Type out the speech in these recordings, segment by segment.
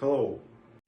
Hello.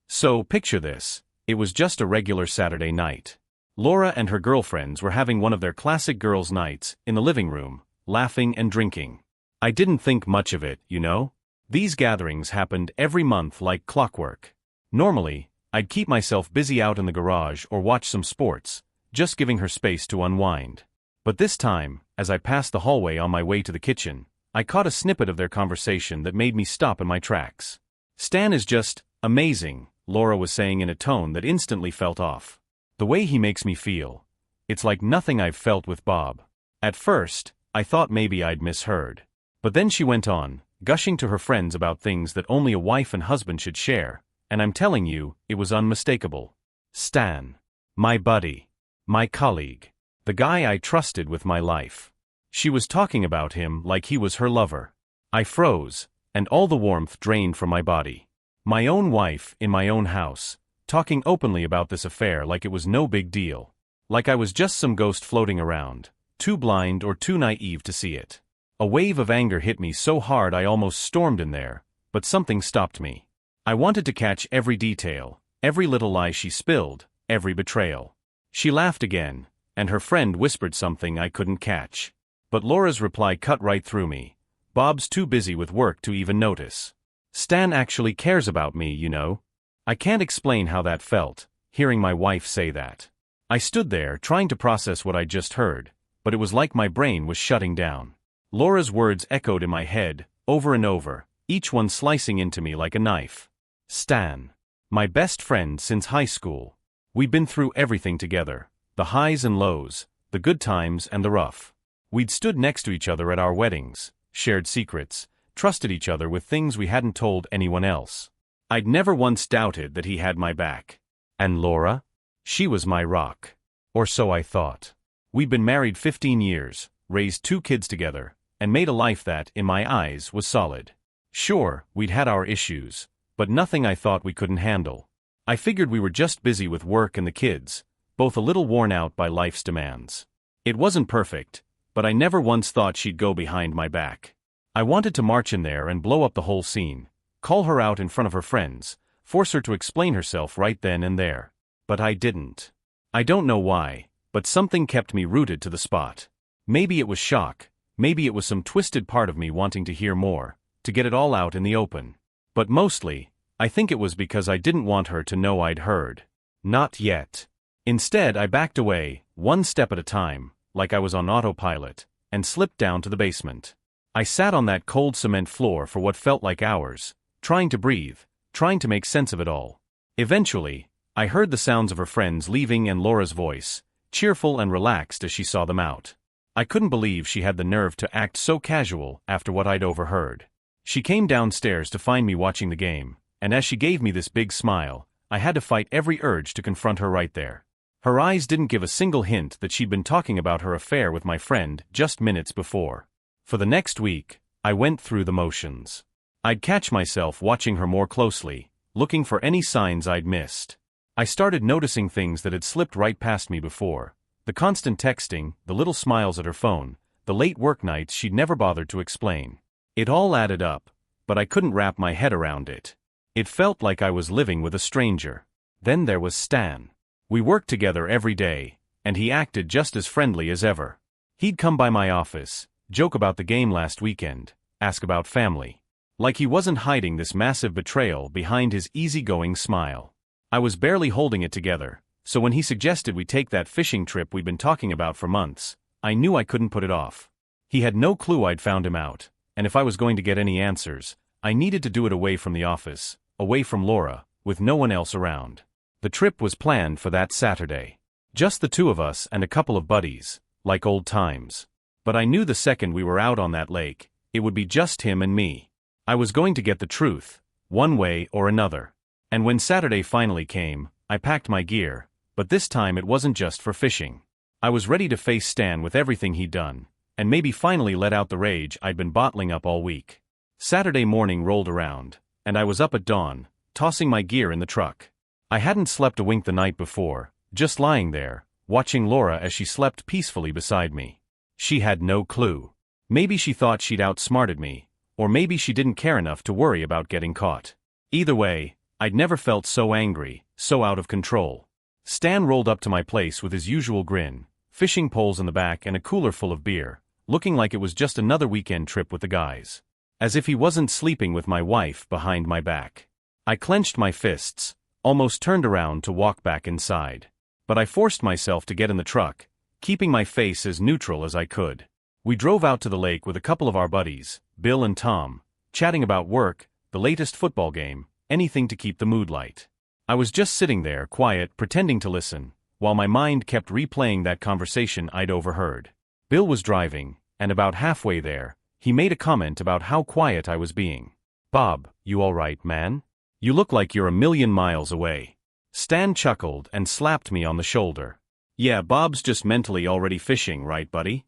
So, picture this. It was just a regular Saturday night. Laura and her girlfriends were having one of their classic girls' nights, in the living room, laughing and drinking. I didn't think much of it, you know? These gatherings happened every month like clockwork. Normally, I'd keep myself busy out in the garage or watch some sports, just giving her space to unwind. But this time, as I passed the hallway on my way to the kitchen, I caught a snippet of their conversation that made me stop in my tracks. "Stan is just amazing," Laura was saying in a tone that instantly felt off. "The way he makes me feel. It's like nothing I've felt with Bob." At first, I thought maybe I'd misheard. But then she went on, gushing to her friends about things that only a wife and husband should share, and I'm telling you, it was unmistakable. Stan. My buddy. My colleague. The guy I trusted with my life. She was talking about him like he was her lover. I froze, and all the warmth drained from my body. My own wife, in my own house, talking openly about this affair like it was no big deal. Like I was just some ghost floating around, too blind or too naive to see it. A wave of anger hit me so hard I almost stormed in there, but something stopped me. I wanted to catch every detail, every little lie she spilled, every betrayal. She laughed again, and her friend whispered something I couldn't catch. But Laura's reply cut right through me. "Bob's too busy with work to even notice. Stan actually cares about me, you know." I can't explain how that felt, hearing my wife say that. I stood there trying to process what I'd just heard, but it was like my brain was shutting down. Laura's words echoed in my head, over and over, each one slicing into me like a knife. Stan. My best friend since high school. We'd been through everything together, the highs and lows, the good times and the rough. We'd stood next to each other at our weddings, shared secrets, trusted each other with things we hadn't told anyone else. I'd never once doubted that he had my back. And Laura? She was my rock. Or so I thought. We'd been married 15 years, raised 2 kids together, and made a life that, in my eyes, was solid. Sure, we'd had our issues, but nothing I thought we couldn't handle. I figured we were just busy with work and the kids, both a little worn out by life's demands. It wasn't perfect, but I never once thought she'd go behind my back. I wanted to march in there and blow up the whole scene, call her out in front of her friends, force her to explain herself right then and there. But I didn't. I don't know why, but something kept me rooted to the spot. Maybe it was shock, maybe it was some twisted part of me wanting to hear more, to get it all out in the open. But mostly, I think it was because I didn't want her to know I'd heard. Not yet. Instead, I backed away, one step at a time, like I was on autopilot, and slipped down to the basement. I sat on that cold cement floor for what felt like hours, trying to breathe, trying to make sense of it all. Eventually, I heard the sounds of her friends leaving and Laura's voice, cheerful and relaxed as she saw them out. I couldn't believe she had the nerve to act so casual after what I'd overheard. She came downstairs to find me watching the game, and as she gave me this big smile, I had to fight every urge to confront her right there. Her eyes didn't give a single hint that she'd been talking about her affair with my friend just minutes before. For the next week, I went through the motions. I'd catch myself watching her more closely, looking for any signs I'd missed. I started noticing things that had slipped right past me before. The constant texting, the little smiles at her phone, the late work nights she'd never bothered to explain. It all added up, but I couldn't wrap my head around it. It felt like I was living with a stranger. Then there was Stan. We worked together every day, and he acted just as friendly as ever. He'd come by my office, joke about the game last weekend, ask about family. Like he wasn't hiding this massive betrayal behind his easygoing smile. I was barely holding it together, so when he suggested we take that fishing trip we'd been talking about for months, I knew I couldn't put it off. He had no clue I'd found him out, and if I was going to get any answers, I needed to do it away from the office, away from Laura, with no one else around. The trip was planned for that Saturday. Just the 2 of us and a couple of buddies, like old times. But I knew the second we were out on that lake, it would be just him and me. I was going to get the truth, one way or another. And when Saturday finally came, I packed my gear, but this time it wasn't just for fishing. I was ready to face Stan with everything he'd done, and maybe finally let out the rage I'd been bottling up all week. Saturday morning rolled around, and I was up at dawn, tossing my gear in the truck. I hadn't slept a wink the night before, just lying there, watching Laura as she slept peacefully beside me. She had no clue. Maybe she thought she'd outsmarted me, or maybe she didn't care enough to worry about getting caught. Either way, I'd never felt so angry, so out of control. Stan rolled up to my place with his usual grin, fishing poles in the back and a cooler full of beer, looking like it was just another weekend trip with the guys. As if he wasn't sleeping with my wife behind my back. I clenched my fists, almost turned around to walk back inside. But I forced myself to get in the truck, keeping my face as neutral as I could. We drove out to the lake with a couple of our buddies, Bill and Tom, chatting about work, the latest football game, anything to keep the mood light. I was just sitting there, quiet, pretending to listen, while my mind kept replaying that conversation I'd overheard. Bill was driving, and about halfway there, he made a comment about how quiet I was being. "Bob, you all right, man? You look like you're a million miles away." Stan chuckled and slapped me on the shoulder. "Yeah, Bob's just mentally already fishing, right, buddy?"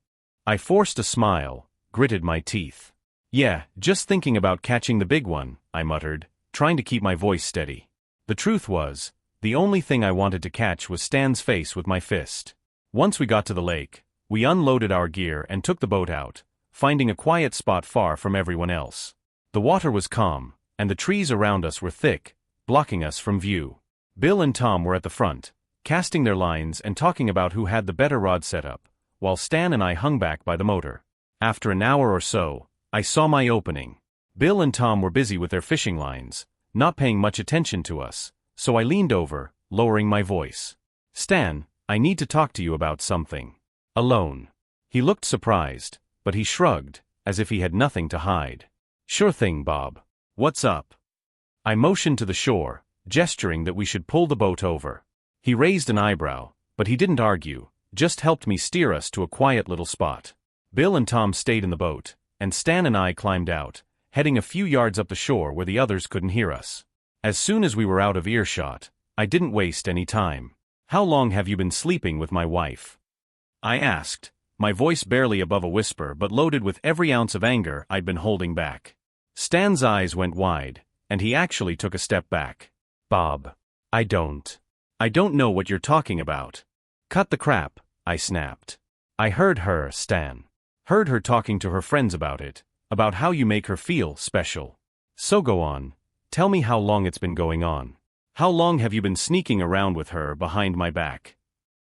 I forced a smile, gritted my teeth. "Yeah, just thinking about catching the big one," I muttered, trying to keep my voice steady. The truth was, the only thing I wanted to catch was Stan's face with my fist. Once we got to the lake, we unloaded our gear and took the boat out, finding a quiet spot far from everyone else. The water was calm, and the trees around us were thick, blocking us from view. Bill and Tom were at the front, casting their lines and talking about who had the better rod setup, while Stan and I hung back by the motor. After an hour or so, I saw my opening. Bill and Tom were busy with their fishing lines, not paying much attention to us, so I leaned over, lowering my voice. "Stan, I need to talk to you about something. Alone." He looked surprised, but he shrugged, as if he had nothing to hide. "Sure thing, Bob. What's up?" I motioned to the shore, gesturing that we should pull the boat over. He raised an eyebrow, but he didn't argue, just helped me steer us to a quiet little spot. Bill and Tom stayed in the boat, and Stan and I climbed out, heading a few yards up the shore where the others couldn't hear us. As soon as we were out of earshot, I didn't waste any time. "How long have you been sleeping with my wife?" I asked, my voice barely above a whisper but loaded with every ounce of anger I'd been holding back. Stan's eyes went wide, and he actually took a step back. "Bob, I don't know what you're talking about." "Cut the crap," I snapped. "I heard her, Stan. Heard her talking to her friends about it, about how you make her feel special. So go on, tell me how long it's been going on. How long have you been sneaking around with her behind my back?"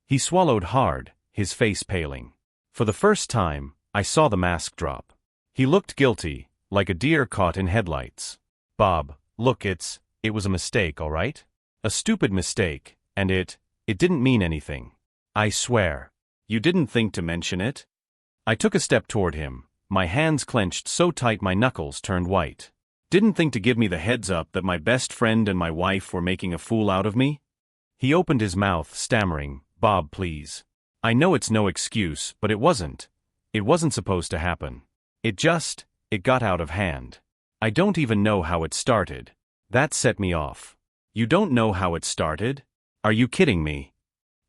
He swallowed hard, his face paling. For the first time, I saw the mask drop. He looked guilty, like a deer caught in headlights. "Bob, look, it was a mistake, all right? A stupid mistake, and it didn't mean anything. I swear. You didn't think to mention it?" I took a step toward him, my hands clenched so tight my knuckles turned white. "Didn't think to give me the heads up that my best friend and my wife were making a fool out of me?" He opened his mouth, stammering, "Bob, please. I know it's no excuse, but it wasn't. It wasn't supposed to happen. It got out of hand. I don't even know how it started." That set me off. "You don't know how it started? Are you kidding me?"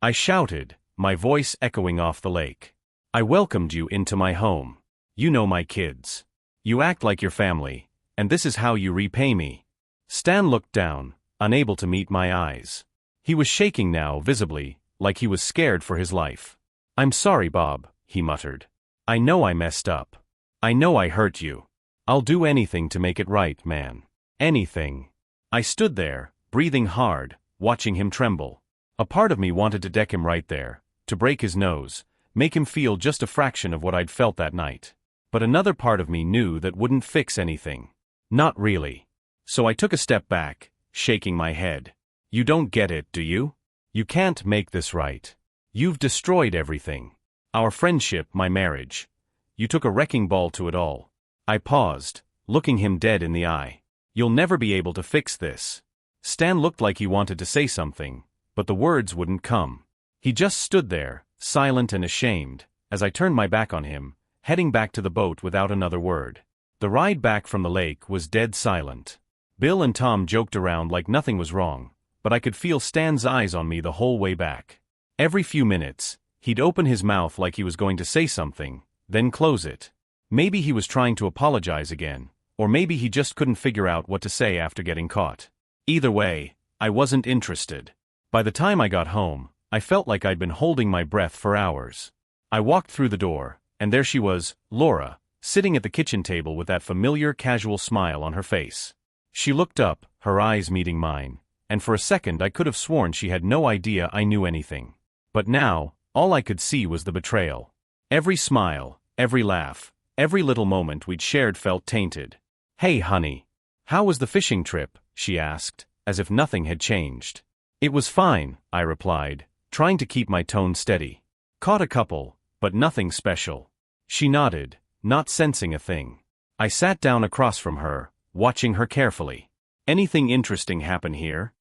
I shouted, my voice echoing off the lake. "I welcomed you into my home. You know my kids. You act like your family, and this is how you repay me." Stan looked down, unable to meet my eyes. He was shaking now, visibly, like he was scared for his life. "I'm sorry, Bob," he muttered. "I know I messed up. I know I hurt you. I'll do anything to make it right, man. Anything." I stood there, breathing hard, watching him tremble. A part of me wanted to deck him right there, to break his nose, make him feel just a fraction of what I'd felt that night. But another part of me knew that wouldn't fix anything. Not really. So I took a step back, shaking my head. "You don't get it, do you? You can't make this right. You've destroyed everything. Our friendship, my marriage. You took a wrecking ball to it all." I paused, looking him dead in the eye. "You'll never be able to fix this." Stan looked like he wanted to say something, but the words wouldn't come. He just stood there, silent and ashamed, as I turned my back on him, heading back to the boat without another word. The ride back from the lake was dead silent. Bill and Tom joked around like nothing was wrong, but I could feel Stan's eyes on me the whole way back. Every few minutes, he'd open his mouth like he was going to say something, then close it. Maybe he was trying to apologize again, or maybe he just couldn't figure out what to say after getting caught. Either way, I wasn't interested. By the time I got home, I felt like I'd been holding my breath for hours. I walked through the door, and there she was, Laura, sitting at the kitchen table with that familiar casual smile on her face. She looked up, her eyes meeting mine, and for a second I could have sworn she had no idea I knew anything. But now, all I could see was the betrayal. Every smile, every laugh, every little moment we'd shared felt tainted. "Hey honey. How was the fishing trip?" she asked, as if nothing had changed. "It was fine," I replied, trying to keep my tone steady. "Caught a couple, but nothing special." She nodded, not sensing a thing. I sat down across from her, watching her carefully. "Anything interesting happen here?"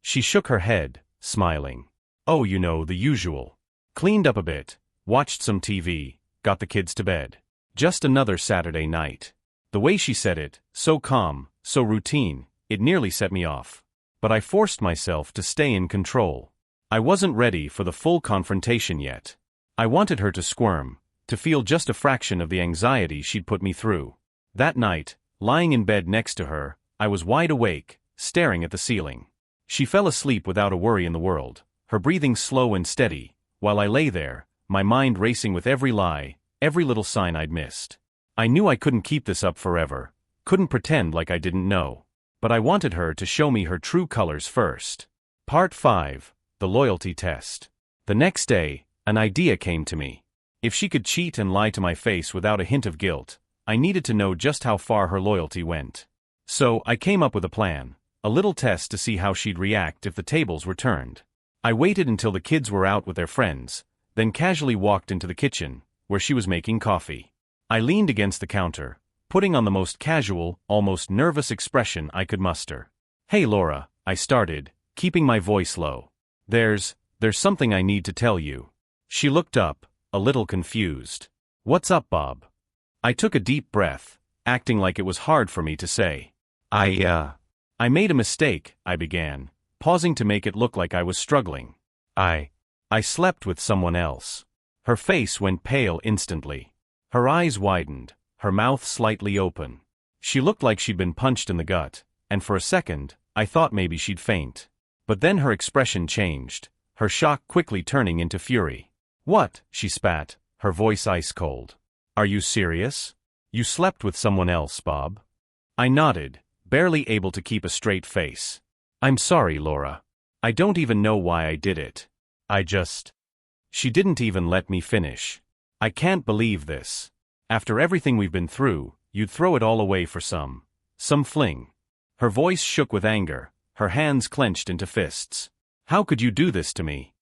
She shook her head, smiling. "Oh, you know, the usual. Cleaned up a bit, watched some TV, got the kids to bed. Just another Saturday night." The way she said it, so calm, so routine, it nearly set me off. But I forced myself to stay in control. I wasn't ready for the full confrontation yet. I wanted her to squirm, to feel just a fraction of the anxiety she'd put me through. That night, lying in bed next to her, I was wide awake, staring at the ceiling. She fell asleep without a worry in the world, her breathing slow and steady, while I lay there, my mind racing with every lie, every little sign I'd missed. I knew I couldn't keep this up forever, couldn't pretend like I didn't know. But I wanted her to show me her true colors first. Part 5. The Loyalty Test. The next day, an idea came to me. If she could cheat and lie to my face without a hint of guilt, I needed to know just how far her loyalty went. So, I came up with a plan, a little test to see how she'd react if the tables were turned. I waited until the kids were out with their friends, then casually walked into the kitchen, where she was making coffee. I leaned against the counter, putting on the most casual, almost nervous expression I could muster. "Hey Laura," I started, keeping my voice low. There's something I need to tell you." She looked up, a little confused. "What's up, Bob?" I took a deep breath, acting like it was hard for me to say. I made a mistake," I began, pausing to make it look like I was struggling. I slept with someone else." Her face went pale instantly. Her eyes widened, her mouth slightly open. She looked like she'd been punched in the gut, and for a second, I thought maybe she'd faint. But then her expression changed, her shock quickly turning into fury. "What?" she spat, her voice ice cold. "Are you serious? You slept with someone else, Bob?" I nodded, barely able to keep a straight face. "I'm sorry, Laura. I don't even know why I did it. She didn't even let me finish. "I can't believe this. After everything we've been through, you'd throw it all away for some fling." Her voice shook with anger, her hands clenched into fists. "How could you do this to me?"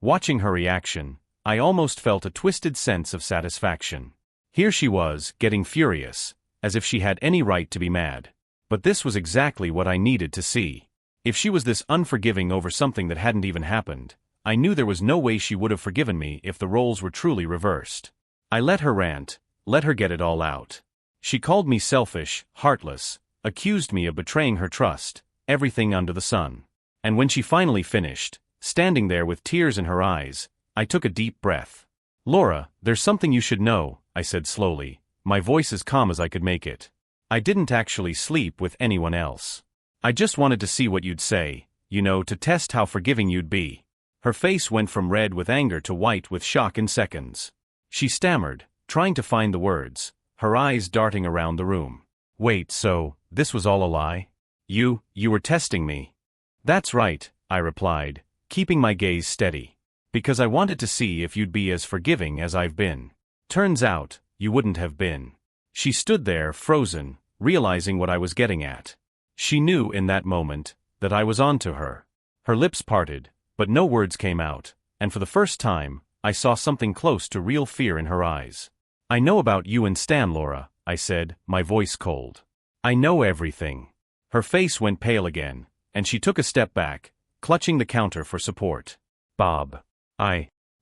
Watching her reaction, I almost felt a twisted sense of satisfaction. Here she was, getting furious, as if she had any right to be mad. But this was exactly what I needed to see. If she was this unforgiving over something that hadn't even happened, I knew there was no way she would have forgiven me if the roles were truly reversed. I let her rant, let her get it all out. She called me selfish, heartless, accused me of betraying her trust, everything under the sun. And when she finally finished, standing there with tears in her eyes, I took a deep breath. "Laura, there's something you should know," I said slowly, my voice as calm as I could make it. "I didn't actually sleep with anyone else. I just wanted to see what you'd say, to test how forgiving you'd be." Her face went from red with anger to white with shock in seconds. She stammered, trying to find the words, her eyes darting around the room. "Wait, so, this was all a lie? You were testing me?" "That's right," I replied, keeping my gaze steady. "Because I wanted to see if you'd be as forgiving as I've been. Turns out, you wouldn't have been." She stood there, frozen, realizing what I was getting at. She knew in that moment that I was onto her. Her lips parted, but no words came out, and for the first time, I saw something close to real fear in her eyes. "I know about you and Stan, Laura," I said, my voice cold. "I know everything." Her face went pale again, and she took a step back, clutching the counter for support. "Bob,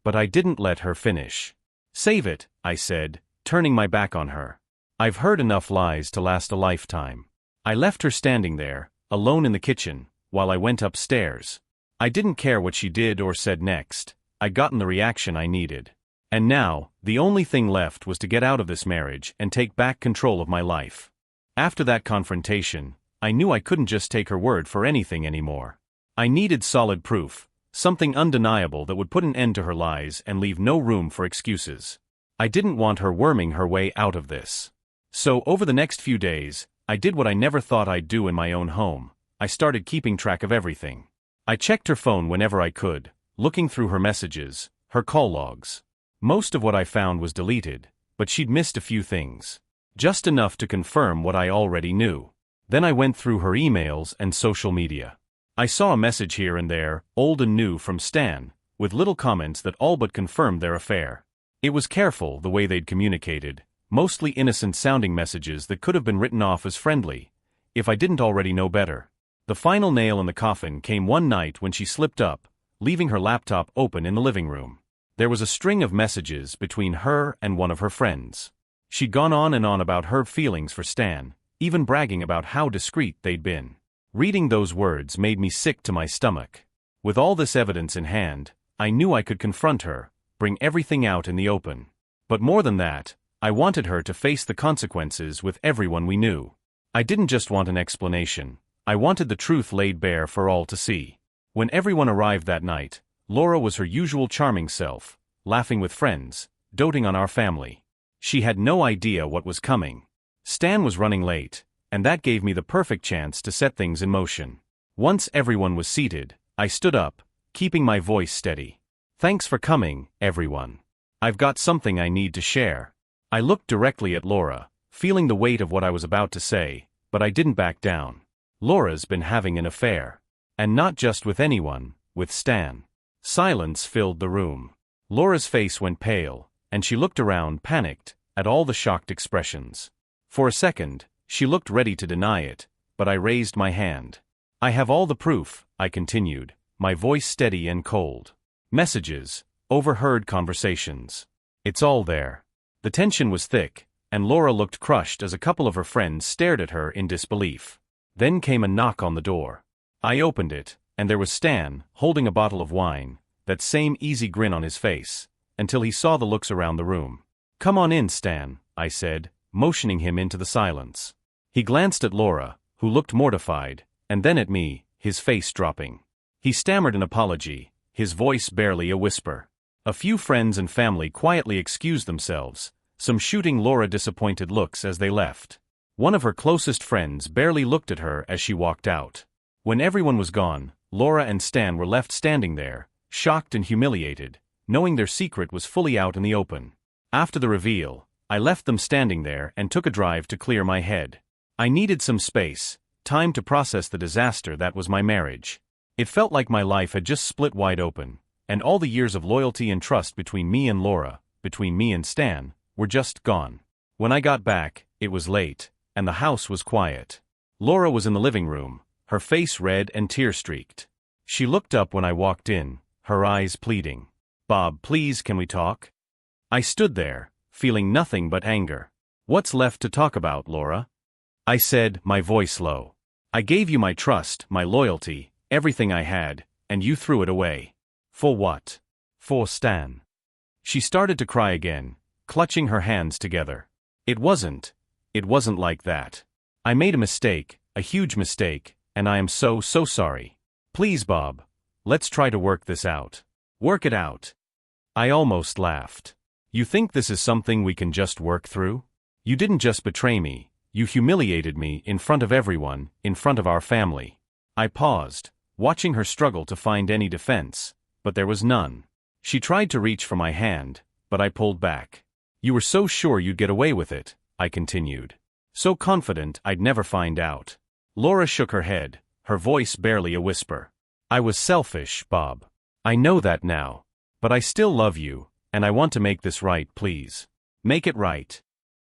But I didn't let her finish. "Save it," I said, turning my back on her. "I've heard enough lies to last a lifetime." I left her standing there, alone in the kitchen, while I went upstairs. I didn't care what she did or said next. I'd gotten the reaction I needed. And now, the only thing left was to get out of this marriage and take back control of my life. After that confrontation, I knew I couldn't just take her word for anything anymore. I needed solid proof, something undeniable that would put an end to her lies and leave no room for excuses. I didn't want her worming her way out of this. So over the next few days, I did what I never thought I'd do in my own home. I started keeping track of everything. I checked her phone whenever I could, looking through her messages, her call logs. Most of what I found was deleted, but she'd missed a few things. Just enough to confirm what I already knew. Then I went through her emails and social media. I saw a message here and there, old and new, from Stan, with little comments that all but confirmed their affair. It was careful the way they'd communicated, mostly innocent-sounding messages that could have been written off as friendly, if I didn't already know better. The final nail in the coffin came one night when she slipped up, leaving her laptop open in the living room. There was a string of messages between her and one of her friends. She'd gone on and on about her feelings for Stan, even bragging about how discreet they'd been. Reading those words made me sick to my stomach. With all this evidence in hand, I knew I could confront her, bring everything out in the open. But more than that, I wanted her to face the consequences with everyone we knew. I didn't just want an explanation. I wanted the truth laid bare for all to see. When everyone arrived that night, Laura was her usual charming self, laughing with friends, doting on our family. She had no idea what was coming. Stan was running late, and that gave me the perfect chance to set things in motion. Once everyone was seated, I stood up, keeping my voice steady. "Thanks for coming, everyone. I've got something I need to share." I looked directly at Laura, feeling the weight of what I was about to say, but I didn't back down. Laura's been having an affair. And not just with anyone, with Stan. Silence filled the room. Laura's face went pale, and she looked around, panicked, at all the shocked expressions. For a second, she looked ready to deny it, but I raised my hand. "I have all the proof," I continued, my voice steady and cold. "Messages, overheard conversations. It's all there." The tension was thick, and Laura looked crushed as a couple of her friends stared at her in disbelief. Then came a knock on the door. I opened it, and there was Stan, holding a bottle of wine, that same easy grin on his face, until he saw the looks around the room. "Come on in, Stan," I said, motioning him into the silence. He glanced at Laura, who looked mortified, and then at me, his face dropping. He stammered an apology, his voice barely a whisper. A few friends and family quietly excused themselves, some shooting Laura disappointed looks as they left. One of her closest friends barely looked at her as she walked out. When everyone was gone, Laura and Stan were left standing there, shocked and humiliated, knowing their secret was fully out in the open. After the reveal, I left them standing there and took a drive to clear my head. I needed some space, time to process the disaster that was my marriage. It felt like my life had just split wide open, and all the years of loyalty and trust between me and Laura, between me and Stan, were just gone. When I got back, it was late, and the house was quiet. Laura was in the living room, her face red and tear-streaked. She looked up when I walked in, her eyes pleading. "Bob, please, can we talk?" I stood there, feeling nothing but anger. "What's left to talk about, Laura?" I said, my voice low. "I gave you my trust, my loyalty, everything I had, and you threw it away. For what? For Stan." She started to cry again, clutching her hands together. It wasn't like that. I made a mistake, a huge mistake, and I am so sorry. Please, Bob, let's try to work this out. Work it out." I almost laughed. "You think this is something we can just work through? You didn't just betray me, you humiliated me in front of everyone, in front of our family." I paused, watching her struggle to find any defense, but there was none. She tried to reach for my hand, but I pulled back. "You were so sure you'd get away with it," I continued. "So confident I'd never find out." Laura shook her head, her voice barely a whisper. "I was selfish, Bob. I know that now. But I still love you, and I want to make this right, please. Make it right."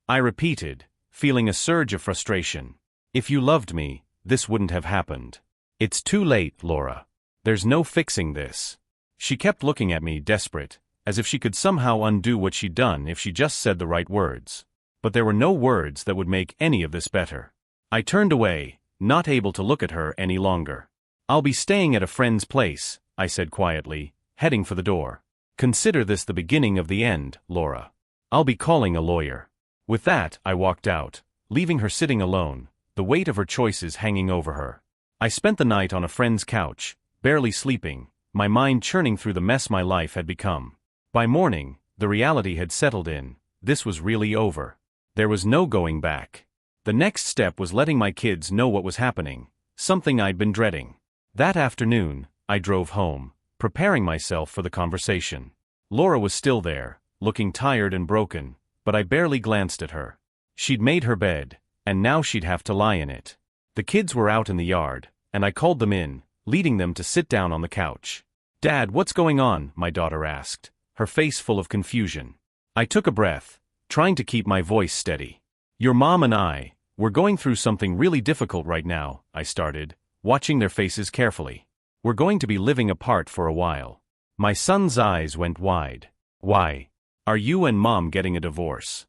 I repeated, feeling a surge of frustration. "If you loved me, this wouldn't have happened. It's too late, Laura. There's no fixing this." She kept looking at me, desperate, as if she could somehow undo what she'd done if she just said the right words. But there were no words that would make any of this better. I turned away, not able to look at her any longer. "I'll be staying at a friend's place," I said quietly, heading for the door. "Consider this the beginning of the end, Laura. I'll be calling a lawyer." With that, I walked out, leaving her sitting alone, the weight of her choices hanging over her. I spent the night on a friend's couch, barely sleeping, my mind churning through the mess my life had become. By morning, the reality had settled in. This was really over. There was no going back. The next step was letting my kids know what was happening, something I'd been dreading. That afternoon, I drove home, preparing myself for the conversation. Laura was still there, looking tired and broken, but I barely glanced at her. She'd made her bed, and now she'd have to lie in it. The kids were out in the yard, and I called them in, leading them to sit down on the couch. "Dad, what's going on?" my daughter asked, her face full of confusion. I took a breath, trying to keep my voice steady. "Your mom and we're going through something really difficult right now," I started, watching their faces carefully. "We're going to be living apart for a while." My son's eyes went wide. "Why? Are you and Mom getting a divorce?"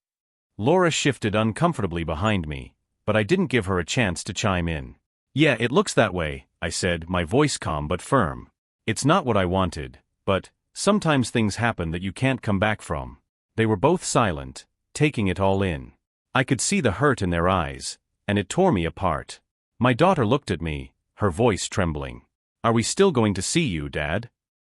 Laura shifted uncomfortably behind me, but I didn't give her a chance to chime in. "Yeah, it looks that way," I said, my voice calm but firm. "It's not what I wanted, but sometimes things happen that you can't come back from." They were both silent, taking it all in. I could see the hurt in their eyes, and it tore me apart. My daughter looked at me, her voice trembling. "Are we still going to see you, Dad?"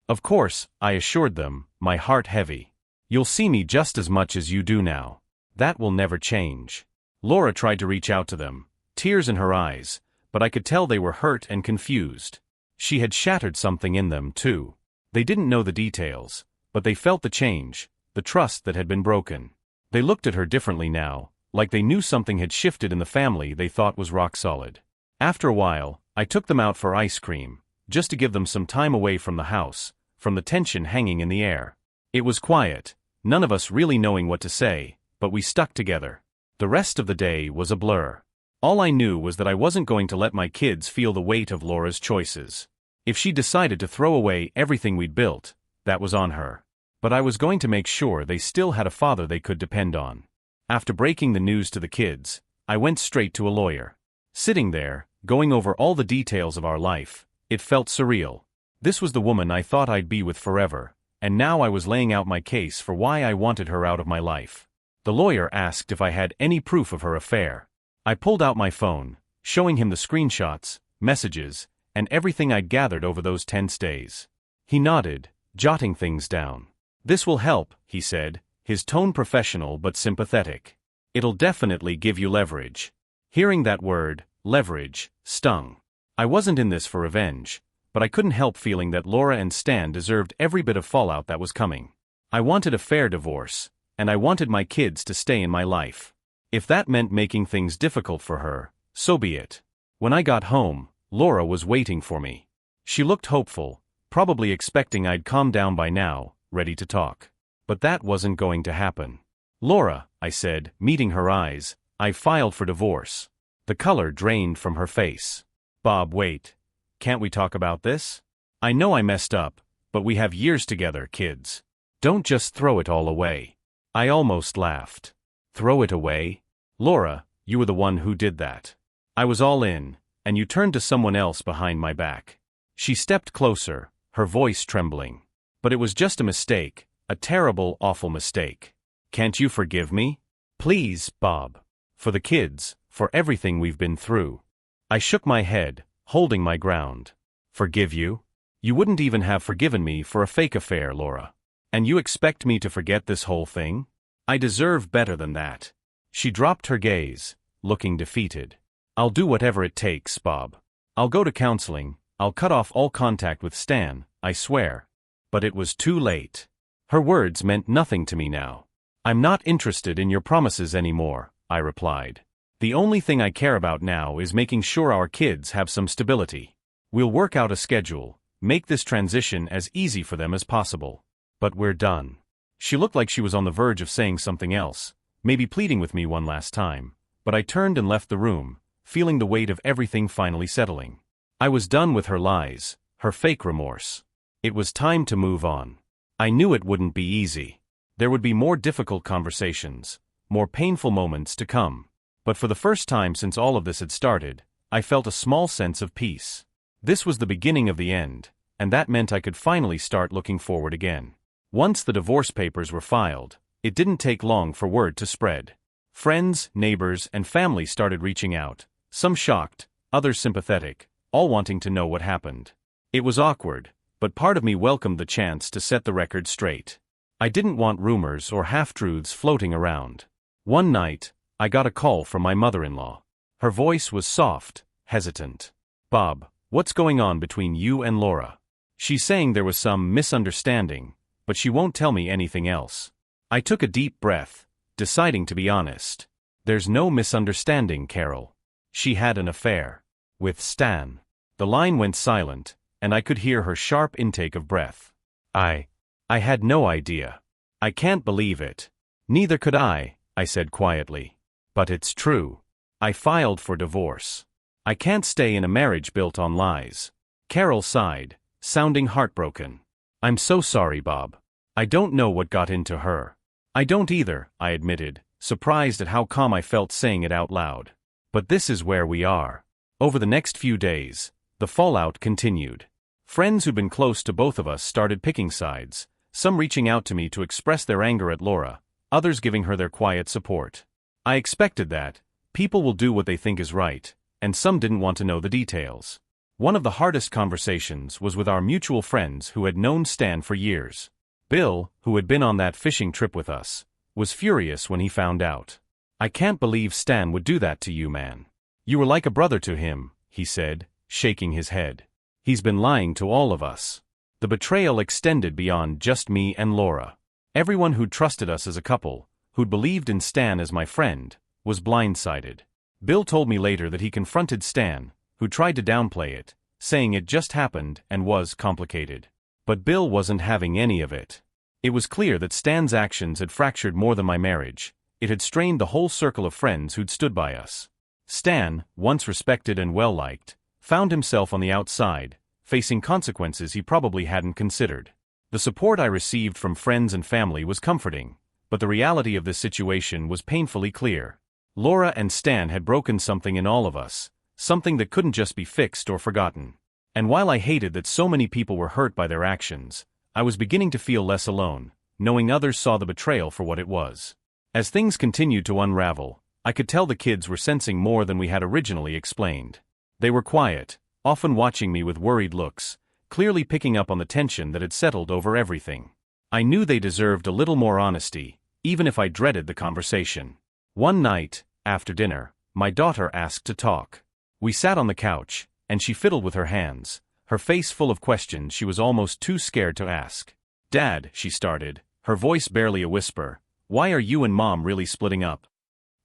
"Of course," I assured them, my heart heavy. "You'll see me just as much as you do now. That will never change." Laura tried to reach out to them, tears in her eyes, but I could tell they were hurt and confused. She had shattered something in them, too. They didn't know the details, but they felt the change, the trust that had been broken. They looked at her differently now, like they knew something had shifted in the family they thought was rock solid. After a while, I took them out for ice cream, just to give them some time away from the house, from the tension hanging in the air. It was quiet, none of us really knowing what to say, but we stuck together. The rest of the day was a blur. All I knew was that I wasn't going to let my kids feel the weight of Laura's choices. If she decided to throw away everything we'd built, that was on her. But I was going to make sure they still had a father they could depend on. After breaking the news to the kids, I went straight to a lawyer. Sitting there, going over all the details of our life, it felt surreal. This was the woman I thought I'd be with forever, and now I was laying out my case for why I wanted her out of my life. The lawyer asked if I had any proof of her affair. I pulled out my phone, showing him the screenshots, messages, and everything I'd gathered over those tense days. He nodded, jotting things down. "This will help," he said, his tone professional but sympathetic. "It'll definitely give you leverage." Hearing that word, leverage, stung. I wasn't in this for revenge, but I couldn't help feeling that Laura and Stan deserved every bit of fallout that was coming. I wanted a fair divorce, and I wanted my kids to stay in my life. If that meant making things difficult for her, so be it. When I got home, Laura was waiting for me. She looked hopeful, probably expecting I'd calm down by now, ready to talk. But that wasn't going to happen. "Laura," I said, meeting her eyes, "I filed for divorce." The color drained from her face. "Bob, wait. Can't we talk about this? I know I messed up, but we have years together, kids. Don't just throw it all away." I almost laughed. "Throw it away? Laura, you were the one who did that. I was all in, and you turned to someone else behind my back." She stepped closer, her voice trembling. "But it was just a mistake, a terrible, awful mistake. Can't you forgive me? Please, Bob. For the kids, for everything we've been through." I shook my head, holding my ground. "Forgive you? You wouldn't even have forgiven me for a fake affair, Laura. And you expect me to forget this whole thing? I deserve better than that." She dropped her gaze, looking defeated. "I'll do whatever it takes, Bob. I'll go to counseling, I'll cut off all contact with Stan, I swear." But it was too late. Her words meant nothing to me now. "I'm not interested in your promises anymore," I replied. "The only thing I care about now is making sure our kids have some stability. We'll work out a schedule, make this transition as easy for them as possible. But we're done." She looked like she was on the verge of saying something else, maybe pleading with me one last time, but I turned and left the room, feeling the weight of everything finally settling. I was done with her lies, her fake remorse. It was time to move on. I knew it wouldn't be easy. There would be more difficult conversations, more painful moments to come. But for the first time since all of this had started, I felt a small sense of peace. This was the beginning of the end, and that meant I could finally start looking forward again. Once the divorce papers were filed, it didn't take long for word to spread. Friends, neighbors, and family started reaching out, some shocked, others sympathetic, all wanting to know what happened. It was awkward, but part of me welcomed the chance to set the record straight. I didn't want rumors or half-truths floating around. One night, I got a call from my mother-in-law. Her voice was soft, hesitant. "Bob, what's going on between you and Laura?" She's saying there was some misunderstanding, but she won't tell me anything else. I took a deep breath, deciding to be honest. "There's no misunderstanding, Carol. She had an affair. With Stan." The line went silent, and I could hear her sharp intake of breath. I had no idea. "I can't believe it." "Neither could I said quietly. "But it's true. I filed for divorce. I can't stay in a marriage built on lies." Carol sighed, sounding heartbroken. "I'm so sorry, Bob. I don't know what got into her." "I don't either," I admitted, surprised at how calm I felt saying it out loud. "But this is where we are." Over the next few days, the fallout continued. Friends who'd been close to both of us started picking sides, some reaching out to me to express their anger at Laura, others giving her their quiet support. I expected that. People will do what they think is right, and some didn't want to know the details. One of the hardest conversations was with our mutual friends who had known Stan for years. Bill, who had been on that fishing trip with us, was furious when he found out. "I can't believe Stan would do that to you, man. You were like a brother to him," he said, shaking his head. "He's been lying to all of us." The betrayal extended beyond just me and Laura. Everyone who'd trusted us as a couple, who'd believed in Stan as my friend, was blindsided. Bill told me later that he confronted Stan, who tried to downplay it, saying it just happened and was complicated. But Bill wasn't having any of it. It was clear that Stan's actions had fractured more than my marriage. It had strained the whole circle of friends who'd stood by us. Stan, once respected and well-liked, found himself on the outside, facing consequences he probably hadn't considered. The support I received from friends and family was comforting, but the reality of this situation was painfully clear. Laura and Stan had broken something in all of us, something that couldn't just be fixed or forgotten. And while I hated that so many people were hurt by their actions, I was beginning to feel less alone, knowing others saw the betrayal for what it was. As things continued to unravel, I could tell the kids were sensing more than we had originally explained. They were quiet, often watching me with worried looks, clearly picking up on the tension that had settled over everything. I knew they deserved a little more honesty, even if I dreaded the conversation. One night, after dinner, my daughter asked to talk. We sat on the couch, and she fiddled with her hands, her face full of questions she was almost too scared to ask. "Dad," she started, her voice barely a whisper, "why are you and Mom really splitting up?"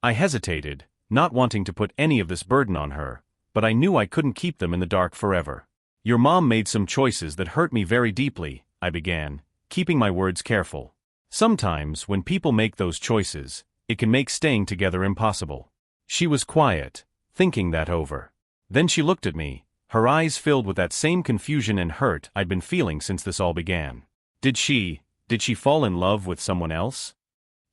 I hesitated, not wanting to put any of this burden on her, but I knew I couldn't keep them in the dark forever. "Your mom made some choices that hurt me very deeply," I began, keeping my words careful. "Sometimes, when people make those choices, it can make staying together impossible." She was quiet, thinking that over. Then she looked at me, her eyes filled with that same confusion and hurt I'd been feeling since this all began. Did she fall in love with someone else?"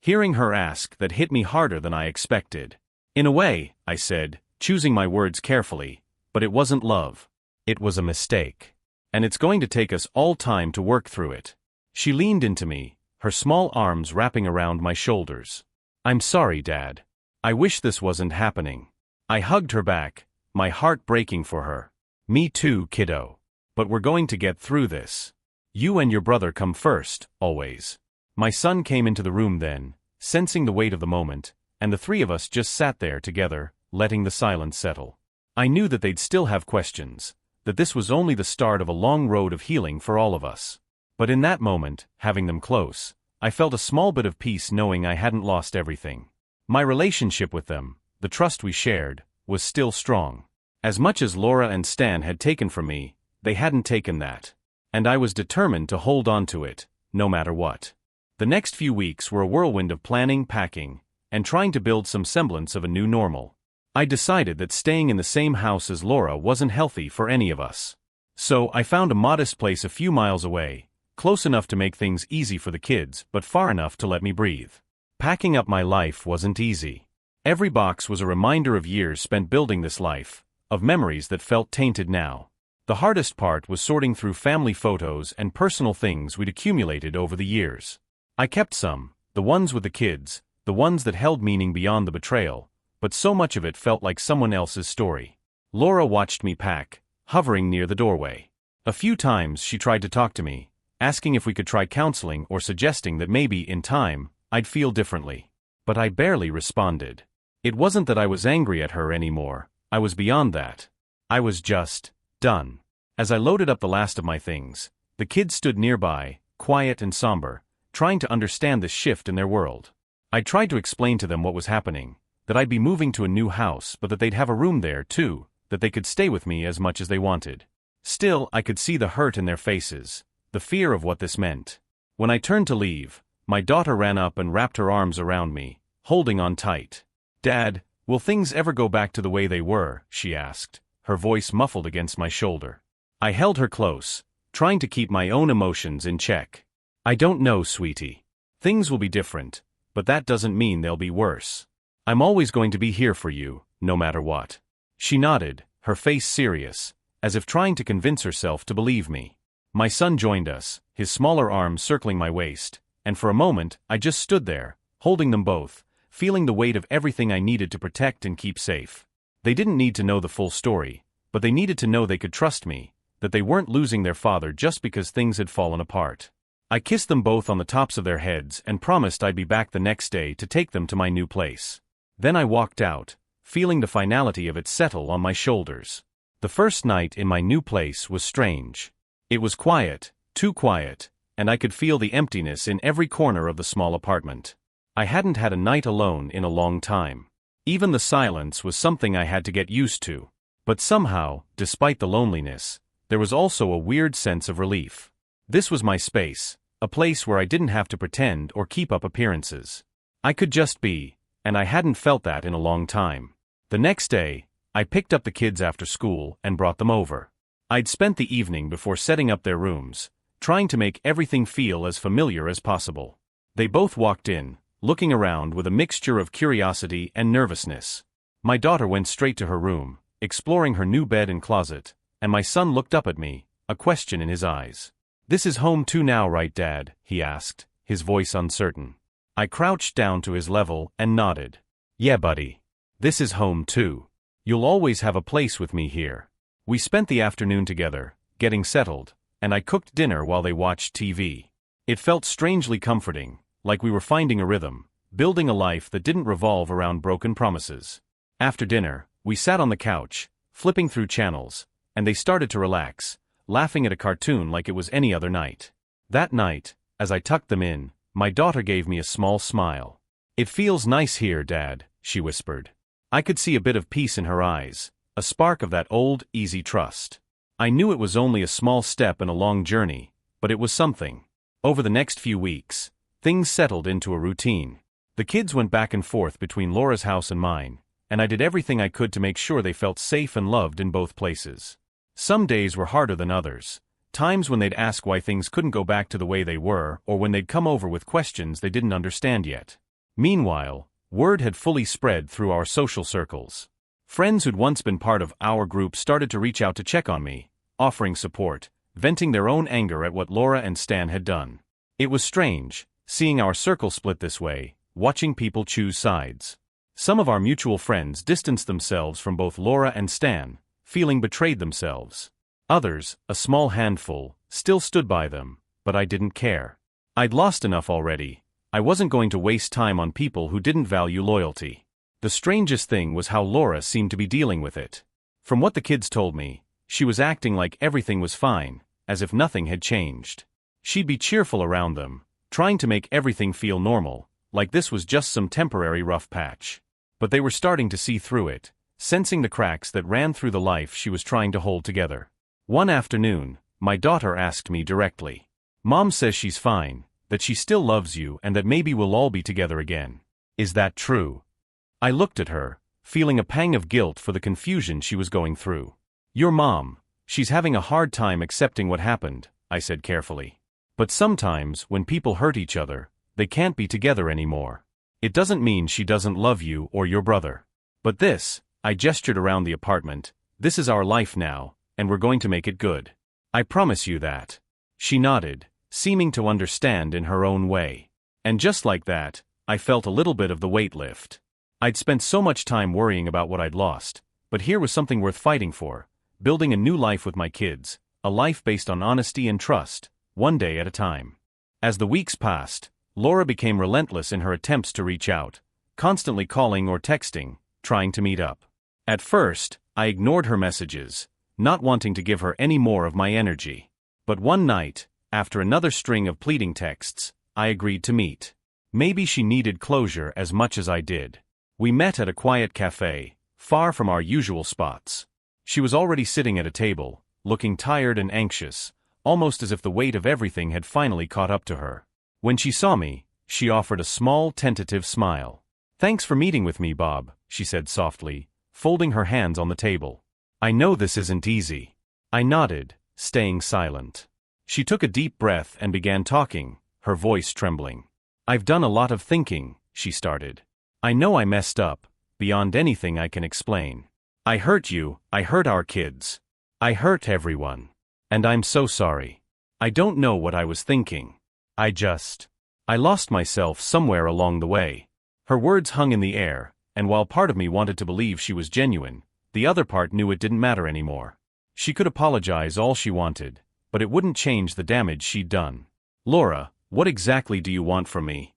Hearing her ask that hit me harder than I expected. "In a way," I said, choosing my words carefully, "but it wasn't love. It was a mistake. And it's going to take us all time to work through it." She leaned into me, her small arms wrapping around my shoulders. "I'm sorry, Dad. I wish this wasn't happening." I hugged her back, my heart breaking for her. "Me too, kiddo. But we're going to get through this. You and your brother come first, always." My son came into the room then, sensing the weight of the moment, and the three of us just sat there together, letting the silence settle. I knew that they'd still have questions, that this was only the start of a long road of healing for all of us. But in that moment, having them close, I felt a small bit of peace knowing I hadn't lost everything. My relationship with them, the trust we shared, was still strong. As much as Laura and Stan had taken from me, they hadn't taken that. And I was determined to hold on to it, no matter what. The next few weeks were a whirlwind of planning, packing, and trying to build some semblance of a new normal. I decided that staying in the same house as Laura wasn't healthy for any of us. So I found a modest place a few miles away, close enough to make things easy for the kids but far enough to let me breathe. Packing up my life wasn't easy. Every box was a reminder of years spent building this life, of memories that felt tainted now. The hardest part was sorting through family photos and personal things we'd accumulated over the years. I kept some, the ones with the kids, the ones that held meaning beyond the betrayal, but so much of it felt like someone else's story. Laura watched me pack, hovering near the doorway. A few times she tried to talk to me, asking if we could try counseling or suggesting that maybe, in time, I'd feel differently. But I barely responded. It wasn't that I was angry at her anymore, I was beyond that. I was just done. As I loaded up the last of my things, the kids stood nearby, quiet and somber, trying to understand the shift in their world. I tried to explain to them what was happening, that I'd be moving to a new house but that they'd have a room there too, that they could stay with me as much as they wanted. Still, I could see the hurt in their faces, the fear of what this meant. When I turned to leave, my daughter ran up and wrapped her arms around me, holding on tight. "Dad, will things ever go back to the way they were?" she asked, her voice muffled against my shoulder. I held her close, trying to keep my own emotions in check. "I don't know, sweetie. Things will be different, but that doesn't mean they'll be worse. I'm always going to be here for you, no matter what." She nodded, her face serious, as if trying to convince herself to believe me. My son joined us, his smaller arms circling my waist, and for a moment I just stood there, holding them both, feeling the weight of everything I needed to protect and keep safe. They didn't need to know the full story, but they needed to know they could trust me, that they weren't losing their father just because things had fallen apart. I kissed them both on the tops of their heads and promised I'd be back the next day to take them to my new place. Then I walked out, feeling the finality of it settle on my shoulders. The first night in my new place was strange. It was quiet, too quiet, and I could feel the emptiness in every corner of the small apartment. I hadn't had a night alone in a long time. Even the silence was something I had to get used to. But somehow, despite the loneliness, there was also a weird sense of relief. This was my space, a place where I didn't have to pretend or keep up appearances. I could just be, and I hadn't felt that in a long time. The next day, I picked up the kids after school and brought them over. I'd spent the evening before setting up their rooms, trying to make everything feel as familiar as possible. They both walked in, looking around with a mixture of curiosity and nervousness. My daughter went straight to her room, exploring her new bed and closet, and my son looked up at me, a question in his eyes. "This is home too now, right, Dad?" he asked, his voice uncertain. I crouched down to his level and nodded. "Yeah, buddy. This is home too. You'll always have a place with me here." We spent the afternoon together, getting settled, and I cooked dinner while they watched TV. It felt strangely comforting, like we were finding a rhythm, building a life that didn't revolve around broken promises. After dinner, we sat on the couch, flipping through channels, and they started to relax, laughing at a cartoon like it was any other night. That night, as I tucked them in, my daughter gave me a small smile. "It feels nice here, Dad," she whispered. I could see a bit of peace in her eyes, a spark of that old, easy trust. I knew it was only a small step in a long journey, but it was something. Over the next few weeks, things settled into a routine. The kids went back and forth between Laura's house and mine, and I did everything I could to make sure they felt safe and loved in both places. Some days were harder than others, times when they'd ask why things couldn't go back to the way they were or when they'd come over with questions they didn't understand yet. Meanwhile, word had fully spread through our social circles. Friends who'd once been part of our group started to reach out to check on me, offering support, venting their own anger at what Laura and Stan had done. It was strange, seeing our circle split this way, watching people choose sides. Some of our mutual friends distanced themselves from both Laura and Stan, feeling betrayed themselves. Others, a small handful, still stood by them, but I didn't care. I'd lost enough already. I wasn't going to waste time on people who didn't value loyalty. The strangest thing was how Laura seemed to be dealing with it. From what the kids told me, she was acting like everything was fine, as if nothing had changed. She'd be cheerful around them, trying to make everything feel normal, like this was just some temporary rough patch. But they were starting to see through it, sensing the cracks that ran through the life she was trying to hold together. One afternoon, my daughter asked me directly. "Mom says she's fine, that she still loves you and that maybe we'll all be together again. Is that true?" I looked at her, feeling a pang of guilt for the confusion she was going through. "Your mom, she's having a hard time accepting what happened," I said carefully. "But sometimes, when people hurt each other, they can't be together anymore. It doesn't mean she doesn't love you or your brother. But this," I gestured around the apartment, "this is our life now, and we're going to make it good. I promise you that." She nodded, seeming to understand in her own way. And just like that, I felt a little bit of the weight lift. I'd spent so much time worrying about what I'd lost, but here was something worth fighting for, building a new life with my kids, a life based on honesty and trust, one day at a time. As the weeks passed, Laura became relentless in her attempts to reach out, constantly calling or texting, trying to meet up. At first, I ignored her messages, not wanting to give her any more of my energy. But one night, after another string of pleading texts, I agreed to meet. Maybe she needed closure as much as I did. We met at a quiet cafe, far from our usual spots. She was already sitting at a table, looking tired and anxious, almost as if the weight of everything had finally caught up to her. When she saw me, she offered a small, tentative smile. "Thanks for meeting with me, Bob," she said softly, folding her hands on the table. "I know this isn't easy." I nodded, staying silent. She took a deep breath and began talking, her voice trembling. "I've done a lot of thinking," she started. "I know I messed up, beyond anything I can explain. I hurt you, I hurt our kids. I hurt everyone. And I'm so sorry. I don't know what I was thinking. I lost myself somewhere along the way." Her words hung in the air, and while part of me wanted to believe she was genuine, the other part knew it didn't matter anymore. She could apologize all she wanted, but it wouldn't change the damage she'd done. "Laura, what exactly do you want from me?"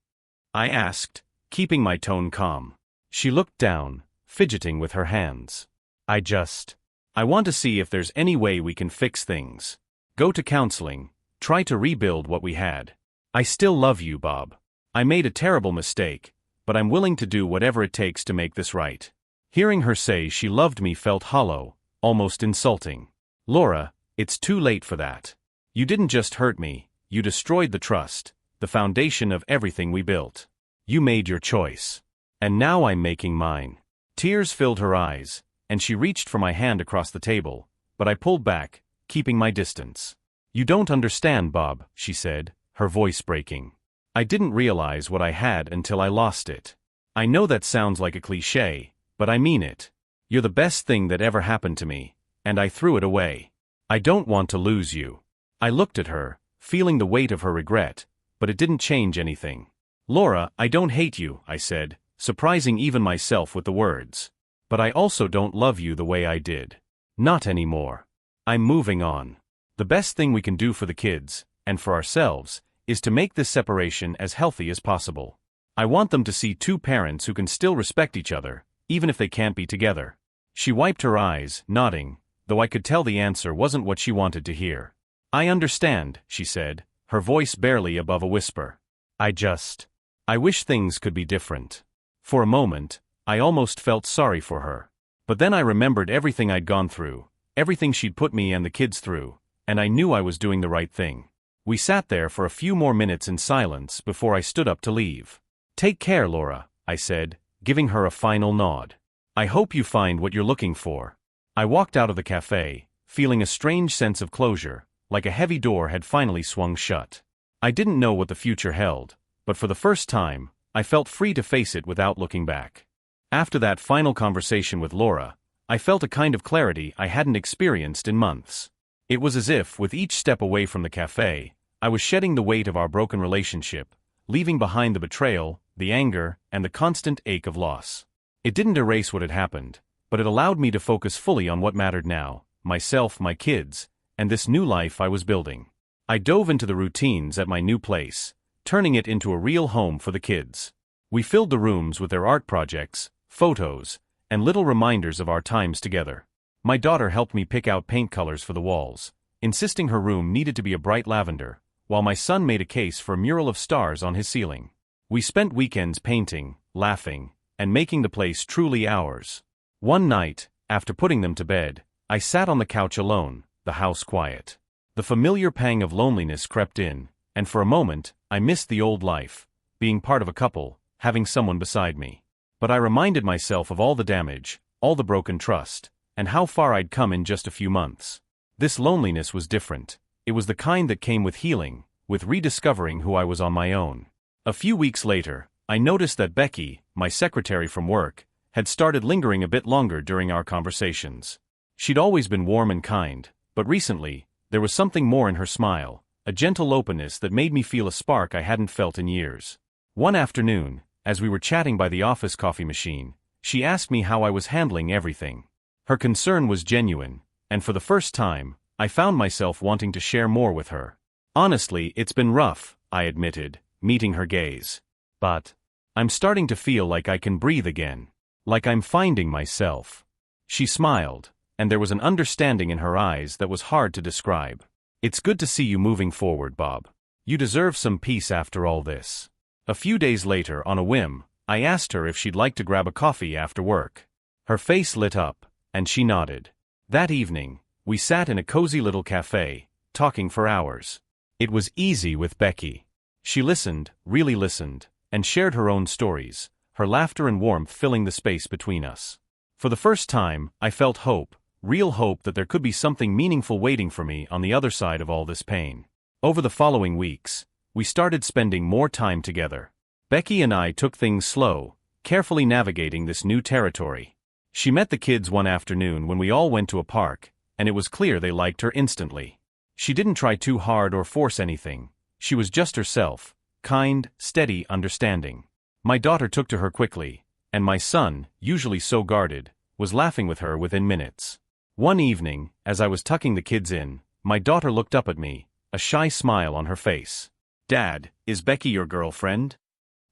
I asked, keeping my tone calm. She looked down, fidgeting with her hands. I want to see if there's any way we can fix things. Go to counseling, try to rebuild what we had. I still love you, Bob. I made a terrible mistake, but I'm willing to do whatever it takes to make this right." Hearing her say she loved me felt hollow, almost insulting. "Laura, it's too late for that. You didn't just hurt me, you destroyed the trust, the foundation of everything we built. You made your choice. And now I'm making mine." Tears filled her eyes, and she reached for my hand across the table, but I pulled back, keeping my distance. "You don't understand, Bob," she said, her voice breaking. "I didn't realize what I had until I lost it. I know that sounds like a cliché, but I mean it. You're the best thing that ever happened to me, and I threw it away. I don't want to lose you." I looked at her, feeling the weight of her regret, but it didn't change anything. "Laura, I don't hate you," I said, surprising even myself with the words. "But I also don't love you the way I did. Not anymore. I'm moving on. The best thing we can do for the kids, and for ourselves, is to make this separation as healthy as possible. I want them to see two parents who can still respect each other, even if they can't be together." She wiped her eyes, nodding, though I could tell the answer wasn't what she wanted to hear. "I understand," she said, her voice barely above a whisper. I wish things could be different." For a moment, I almost felt sorry for her. But then I remembered everything I'd gone through, everything she'd put me and the kids through, and I knew I was doing the right thing. We sat there for a few more minutes in silence before I stood up to leave. "Take care, Laura," I said, giving her a final nod. "I hope you find what you're looking for." I walked out of the cafe, feeling a strange sense of closure, like a heavy door had finally swung shut. I didn't know what the future held, but for the first time, I felt free to face it without looking back. After that final conversation with Laura, I felt a kind of clarity I hadn't experienced in months. It was as if, with each step away from the cafe, I was shedding the weight of our broken relationship, leaving behind the betrayal, the anger, and the constant ache of loss. It didn't erase what had happened, but it allowed me to focus fully on what mattered now, myself, my kids, and this new life I was building. I dove into the routines at my new place, turning it into a real home for the kids. We filled the rooms with their art projects, photos, and little reminders of our times together. My daughter helped me pick out paint colors for the walls, insisting her room needed to be a bright lavender, while my son made a case for a mural of stars on his ceiling. We spent weekends painting, laughing, and making the place truly ours. One night, after putting them to bed, I sat on the couch alone, the house quiet. The familiar pang of loneliness crept in, and for a moment, I missed the old life, being part of a couple, having someone beside me. But I reminded myself of all the damage, all the broken trust, and how far I'd come in just a few months. This loneliness was different. It was the kind that came with healing, with rediscovering who I was on my own. A few weeks later, I noticed that Becky, my secretary from work, had started lingering a bit longer during our conversations. She'd always been warm and kind, but recently, there was something more in her smile, a gentle openness that made me feel a spark I hadn't felt in years. One afternoon, as we were chatting by the office coffee machine, she asked me how I was handling everything. Her concern was genuine, and for the first time, I found myself wanting to share more with her. "Honestly, it's been rough," I admitted, meeting her gaze. "But I'm starting to feel like I can breathe again. Like I'm finding myself. She smiled, and there was an understanding in her eyes that was hard to describe. It's good to see you moving forward, Bob. You deserve some peace after all this. A few days later, on a whim, I asked her if she'd like to grab a coffee after work. Her face lit up, and she nodded. That evening, we sat in a cozy little cafe, talking for hours. It was easy with Becky. She listened, really listened, and shared her own stories, her laughter and warmth filling the space between us. For the first time, I felt hope, real hope that there could be something meaningful waiting for me on the other side of all this pain. Over the following weeks, we started spending more time together. Becky and I took things slow, carefully navigating this new territory. She met the kids one afternoon when we all went to a park, and it was clear they liked her instantly. She didn't try too hard or force anything. She was just herself, kind, steady, understanding. My daughter took to her quickly, and my son, usually so guarded, was laughing with her within minutes. One evening, as I was tucking the kids in, my daughter looked up at me, a shy smile on her face. "Dad, is Becky your girlfriend?"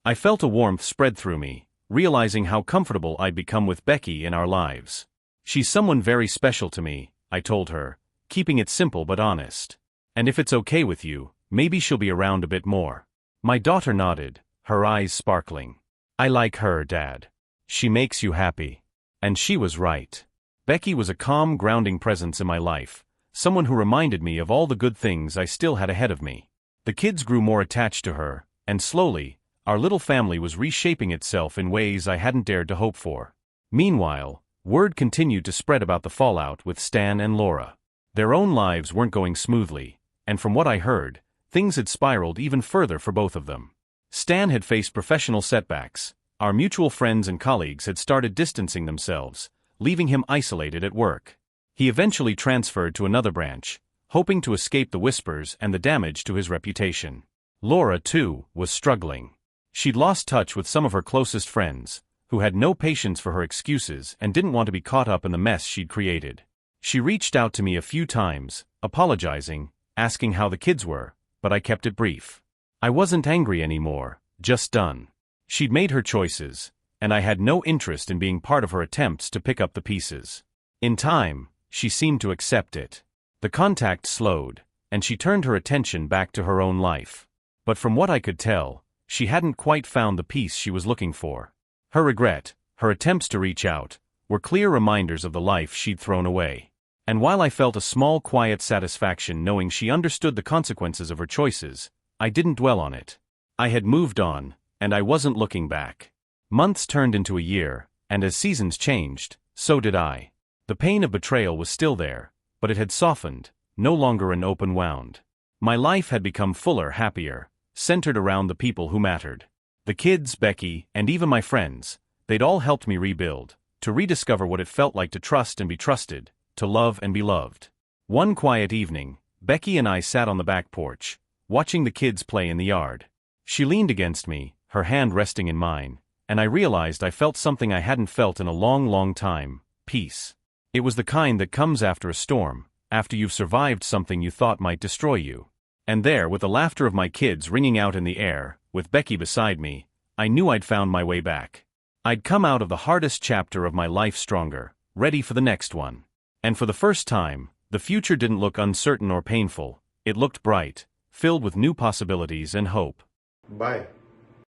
I felt a warmth spread through me, realizing how comfortable I'd become with Becky in our lives. "She's someone very special to me," I told her, keeping it simple but honest. "And if it's okay with you, maybe she'll be around a bit more." My daughter nodded, her eyes sparkling. "I like her, Dad. She makes you happy." And she was right. Becky was a calm, grounding presence in my life, someone who reminded me of all the good things I still had ahead of me. The kids grew more attached to her, and slowly, our little family was reshaping itself in ways I hadn't dared to hope for. Meanwhile, word continued to spread about the fallout with Stan and Laura. Their own lives weren't going smoothly, and from what I heard, things had spiraled even further for both of them. Stan had faced professional setbacks. Our mutual friends and colleagues had started distancing themselves, leaving him isolated at work. He eventually transferred to another branch, hoping to escape the whispers and the damage to his reputation. Laura, too, was struggling. She'd lost touch with some of her closest friends, who had no patience for her excuses and didn't want to be caught up in the mess she'd created. She reached out to me a few times, apologizing, asking how the kids were, but I kept it brief. I wasn't angry anymore, just done. She'd made her choices, and I had no interest in being part of her attempts to pick up the pieces. In time, she seemed to accept it. The contact slowed, and she turned her attention back to her own life. But from what I could tell, she hadn't quite found the peace she was looking for. Her regret, her attempts to reach out, were clear reminders of the life she'd thrown away. And while I felt a small quiet satisfaction knowing she understood the consequences of her choices, I didn't dwell on it. I had moved on, and I wasn't looking back. Months turned into a year, and as seasons changed, so did I. The pain of betrayal was still there, but it had softened, no longer an open wound. My life had become fuller, happier, centered around the people who mattered. The kids, Becky, and even my friends, they'd all helped me rebuild, to rediscover what it felt like to trust and be trusted, to love and be loved. One quiet evening, Becky and I sat on the back porch, watching the kids play in the yard. She leaned against me, her hand resting in mine, and I realized I felt something I hadn't felt in a long, long time: peace. It was the kind that comes after a storm, after you've survived something you thought might destroy you. And there, with the laughter of my kids ringing out in the air, with Becky beside me, I knew I'd found my way back. I'd come out of the hardest chapter of my life stronger, ready for the next one. And for the first time, the future didn't look uncertain or painful. It looked bright, filled with new possibilities and hope. Bye.